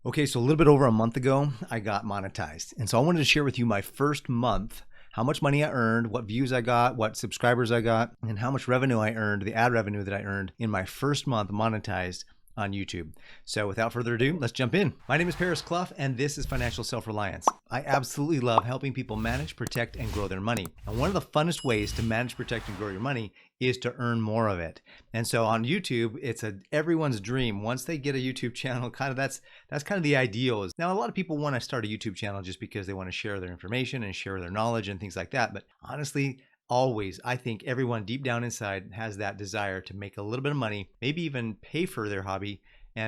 Okay, so a little bit over a month ago, I got monetized. And so I wanted to share with you my first month, how much money I earned, what views I got, what subscribers I got, and how much revenue I earned, the ad revenue that I earned in my first month monetized on YouTube. So without further ado, let's jump in. My name is Paris Clough, and this is Financial Self-Reliance. I absolutely love helping people manage, protect, and grow their money. And one of the funnest ways to manage, protect, and grow your money is to earn more of it. And so on YouTube, it's everyone's dream. Once they get a YouTube channel, that's kind of the ideal. Now, a lot of people want to start a YouTube channel just because they want to share their information and share their knowledge and things like that. But honestly, always, I think everyone deep down inside has that desire to make a little bit of money, maybe even pay for their hobby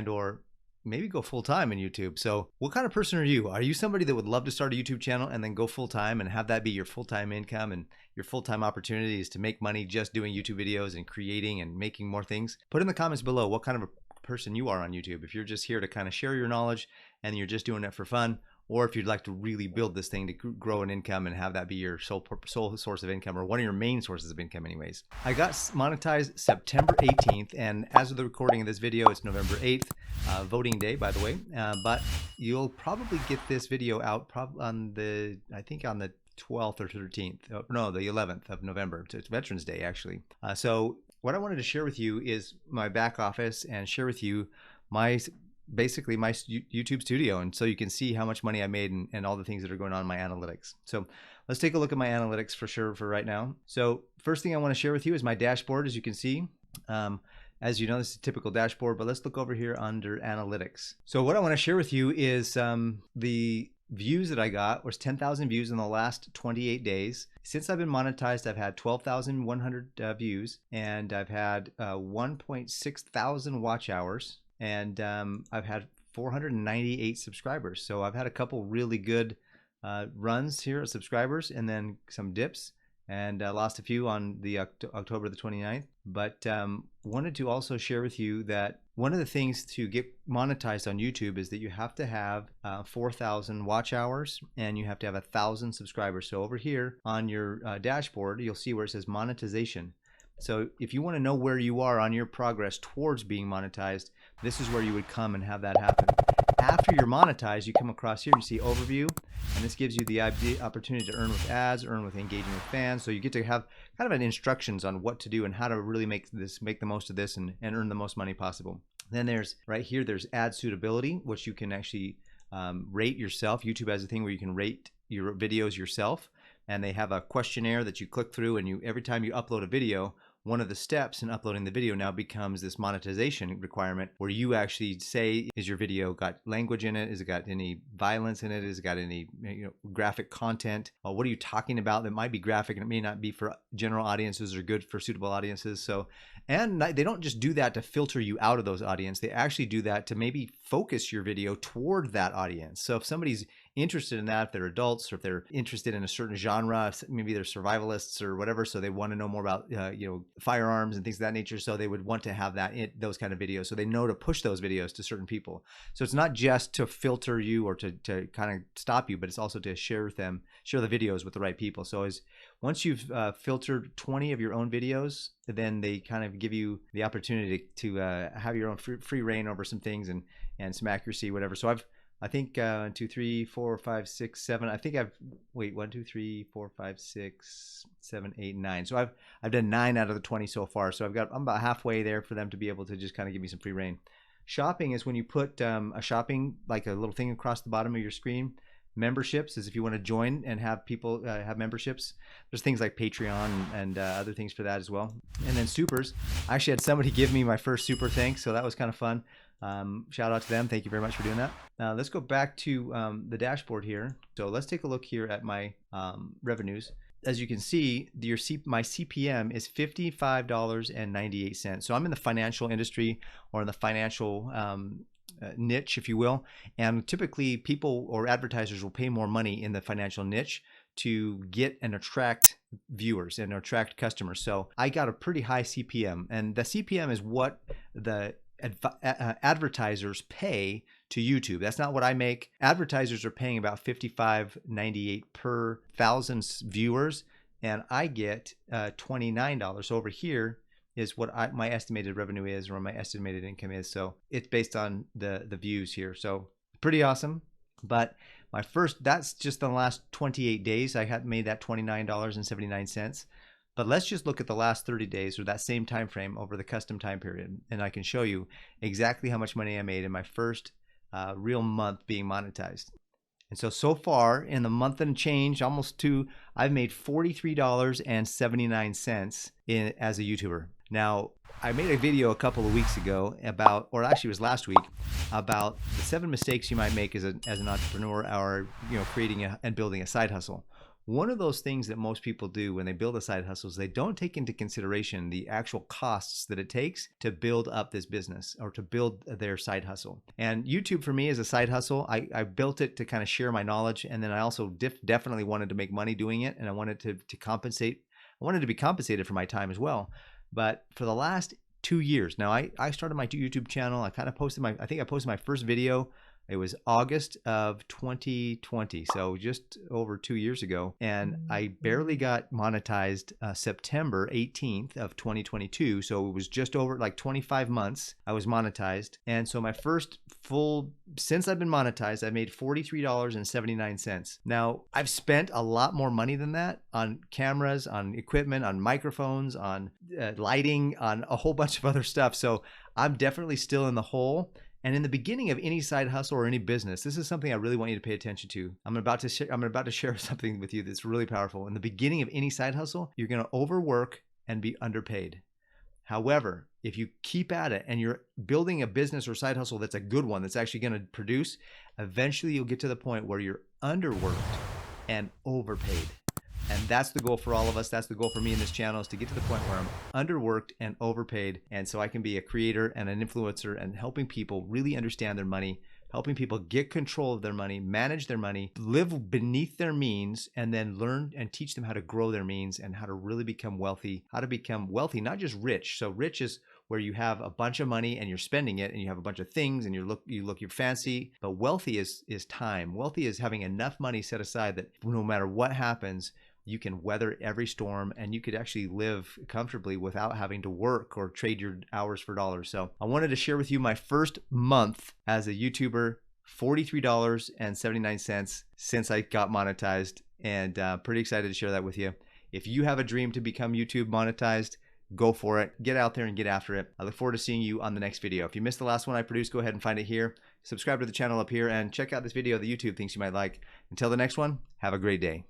or maybe go full-time in YouTube. So what kind of person are you? Are you somebody that would love to start a YouTube channel and then go full-time and have that be your full-time income and your full-time opportunity is to make money just doing YouTube videos and creating and making more things? Put in the comments below what kind of a person you are on YouTube. If you're just here to kind of share your knowledge and you're just doing it for fun, or if you'd like to really build this thing to grow an income and have that be your sole source of income, or one of your main sources of income anyways. I got monetized September 18th, and as of the recording of this video, it's November 8th, voting day, by the way. But you'll probably get this video out on the 12th or 13th. No, the 11th of November. It's Veterans Day, actually. So what I wanted to share with you is my back office and share with you basically my YouTube studio, and so you can see how much money I made and all the things that are going on in my analytics. So let's take a look at my analytics for sure for right now. So first thing I want to share with you is my dashboard. As you can see, as you know, this is a typical dashboard, but let's look over here under analytics. So what I want to share with you is the views that I got was 10,000 views in the last 28 days. Since I've been monetized, I've had 12,100 views, and I've had 1.6 thousand watch hours. And I've had 498 subscribers. So I've had a couple really good runs here of subscribers and then some dips, and lost a few on the October the 29th. But wanted to also share with you that one of the things to get monetized on YouTube is that you have to have 4,000 watch hours and you have to have 1,000 subscribers. So over here on your dashboard, you'll see where it says monetization. So if you want to know where you are on your progress towards being monetized, this is where you would come and have that happen. After you're monetized, you come across here, you see overview, and this gives you the opportunity to earn with ads, earn with engaging with fans. So you get to have kind of an instructions on what to do and how to really make the most of this and earn the most money possible. Then there's right here, there's ad suitability, which you can actually rate yourself. YouTube has a thing where you can rate your videos yourself, and they have a questionnaire that you click through, and every time you upload a video, one of the steps in uploading the video now becomes this monetization requirement where you actually say, is your video got language in it? Has it got any violence in it? Has it got any graphic content? What are you talking about that might be graphic and it may not be for general audiences or good for suitable audiences? So, and they don't just do that to filter you out of those audience. They actually do that to maybe focus your video toward that audience. So if somebody's interested in that, if they're adults or if they're interested in a certain genre, maybe they're survivalists or whatever, so they want to know more about firearms and things of that nature, so they would want to have those kind of videos, so they know to push those videos to certain people. So it's not just to filter you or to kind of stop you, but it's also to share the videos with the right people. So once you've filtered 20 of your own videos, then they kind of give you the opportunity to have your own free reign over some things and some accuracy, whatever. So I think 1, 2, 3, 4, 5, 6, 7. I think 1, 2, 3, 4, 5, 6, 7, 8, 9. So I've done 9 out of the 20 so far. So I'm about halfway there for them to be able to just kind of give me some free reign. Shopping is when you put a shopping, like a little thing across the bottom of your screen. Memberships is if you want to join and have people have memberships. There's things like Patreon and other things for that as well. And then supers. I actually had somebody give me my first super thanks, so that was kind of fun. Shout out to them. Thank you very much for doing that. Now let's go back to the dashboard here. So let's take a look here at my revenues. As you can see, my CPM is $55.98. So I'm in the financial industry or in the financial niche, if you will. And typically people or advertisers will pay more money in the financial niche to get and attract viewers and attract customers. So I got a pretty high CPM, and the CPM is what the advertisers pay to YouTube. That's not what I make. Advertisers are paying about $55.98 per 1,000 viewers, and I get $29. So over here is what my estimated revenue is, or my estimated income is. So it's based on the views here. So Pretty awesome. But my first, that's just in the last 28 days, I had made that $29.79. But let's just look at the last 30 days or that same time frame over the custom time period. And I can show you exactly how much money I made in my first real month being monetized. And so far in the month and change, almost two, I've made $43.79 as a YouTuber. Now, I made a video a couple of weeks ago about, or actually it was last week, about the 7 mistakes you might make as an entrepreneur, or creating and building a side hustle. One of those things that most people do when they build a side hustle is they don't take into consideration the actual costs that it takes to build up this business or to build their side hustle. And YouTube for me is a side hustle. I built it to kind of share my knowledge, and then I also definitely wanted to make money doing it, and I wanted to compensate. I wanted to be compensated for my time as well. But for the last 2 years now, I started my YouTube channel. I kind of posted I think I posted my first video. It was August of 2020, so just over 2 years ago. And I barely got monetized September 18th of 2022. So it was just over like 25 months I was monetized. And so my first full, since I've been monetized, I made $43.79. Now, I've spent a lot more money than that on cameras, on equipment, on microphones, on lighting, on a whole bunch of other stuff. So I'm definitely still in the hole. And in the beginning of any side hustle or any business, this is something I really want you to pay attention to. I'm about to share something with you that's really powerful. In the beginning of any side hustle, you're going to overwork and be underpaid. However, if you keep at it and you're building a business or side hustle that's a good one, that's actually going to produce, eventually you'll get to the point where you're underworked and overpaid. And that's the goal for all of us. That's the goal for me in this channel, is to get to the point where I'm underworked and overpaid. And so I can be a creator and an influencer and helping people really understand their money, helping people get control of their money, manage their money, live beneath their means, and then learn and teach them how to grow their means and how to really become wealthy, not just rich. So rich is where you have a bunch of money and you're spending it and you have a bunch of things and you're fancy. But wealthy is time. Wealthy is having enough money set aside that no matter what happens, you can weather every storm and you could actually live comfortably without having to work or trade your hours for dollars. So I wanted to share with you my first month as a YouTuber, $43.79 since I got monetized, and pretty excited to share that with you. If you have a dream to become YouTube monetized, go for it. Get out there and get after it. I look forward to seeing you on the next video. If you missed the last one I produced, go ahead and find it here. Subscribe to the channel up here and check out this video that YouTube thinks you might like. Until the next one, have a great day.